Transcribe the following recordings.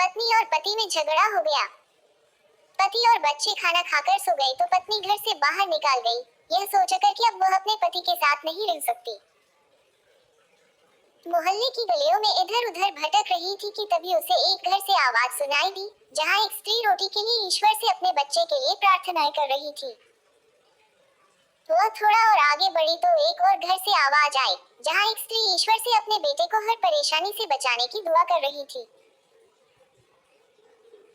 पत्नी और पति में झगड़ा हो गया। पति और बच्चे खाना खाकर सो गए तो पत्नी घर से बाहर निकाल गई, यह सोचकर कि अब वह अपने पति के साथ नहीं रह सकती। मोहल्ले की गलियों में इधर उधर भटक रही थी कि तभी उसे एक घर से आवाज सुनाई दी, जहां एक स्त्री रोटी के लिए ईश्वर से अपने बच्चे के लिए प्रार्थनाएं कर रही थी। वह थोड़ा और आगे बढ़ी तो एक और घर से आवाज आई, जहां एक स्त्री ईश्वर से अपने बेटे को हर परेशानी से बचाने की दुआ कर रही थी।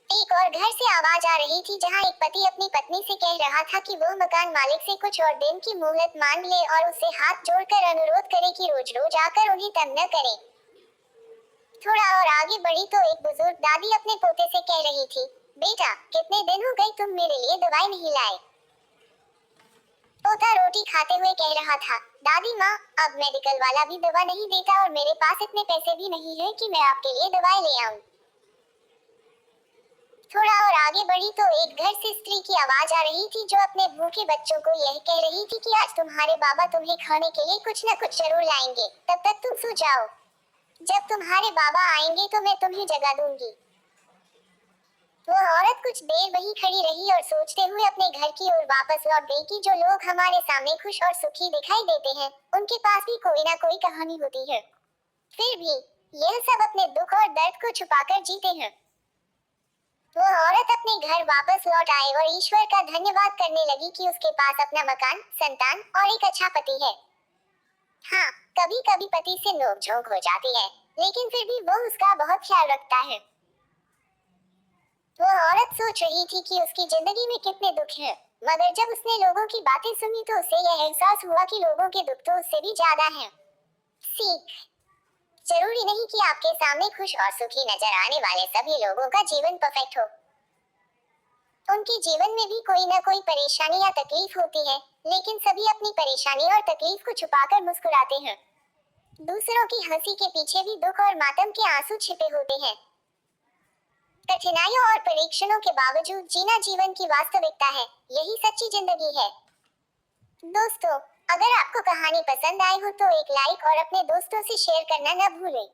एक और घर से आवाज आ रही थी, जहां एक पति अपनी पत्नी से कह रहा था कि वह मकान मालिक से कुछ और दिन की मोहलत मांग ले और उससे हाथ जोड़कर अनुरोध करे कि रोज रोज आकर उन्हें तंग न करे। थोड़ा और आगे बढ़ी तो एक बुजुर्ग दादी अपने पोते से कह रही थी, बेटा कितने दिन हो गए तुम मेरे लिए दवाई नहीं लाए। पोता रोटी खाते हुए कह रहा था, दादी माँ, अब मेडिकल वाला भी दवा नहीं देता और मेरे पास इतने पैसे भी नहीं है कि मैं आपके लिए दवाई ले आऊं। थोड़ा और आगे बढ़ी तो एक घर से स्त्री की आवाज आ रही थी, जो अपने भूखे बच्चों को यह कह रही थी कि आज तुम्हारे बाबा तुम्हें खाने के लिए कुछ न कुछ जरूर लाएंगे, तब तक तुम सो जाओ। जब तुम्हारे बाबा आएंगे तो मैं तुम्हें जगा दूंगी। वह औरत कुछ देर वहीं खड़ी रही और सोचते हुए अपने घर की ओर वापस लौट गई कि जो लोग हमारे सामने खुश और सुखी दिखाई देते हैं, उनके पास भी कोई ना कोई कहानी होती है। फिर भी यह सब अपने दुख और दर्द को छुपाकर जीते हैं। वह औरत अपने घर वापस लौट आई और ईश्वर का धन्यवाद करने लगी कि उसके पास अपना मकान, संतान और एक अच्छा पति है। हाँ, कभी कभी पति से नोक-झोंक हो जाती है, लेकिन फिर भी वह उसका बहुत ख्याल रखता है। वह औरत सोच रही थी कि उसकी जिंदगी में कितने दुख हैं, मगर जब उसने लोगों की बातें सुनी तो उसे यह एहसास हुआ कि लोगों के दुख तो उससे भी ज्यादा हैं। सीख: जरूरी नहीं कि आपके सामने खुश और सुखी नजर आने वाले सभी लोगों का जीवन परफेक्ट हो। उनके जीवन में भी कोई न कोई परेशानी या तकलीफ होती है, लेकिन सभी अपनी परेशानी और तकलीफ को छुपाकर मुस्कुराते हैं। दूसरों की हंसी के पीछे भी दुख और मातम के आंसू छिपे होते हैं। कठिनाइयों और परीक्षणों के बावजूद जीना जीवन की वास्तविकता है, यही सच्ची जिंदगी है। दोस्तों, अगर आपको कहानी पसंद आई हो तो एक लाइक और अपने दोस्तों से शेयर करना न भूलें।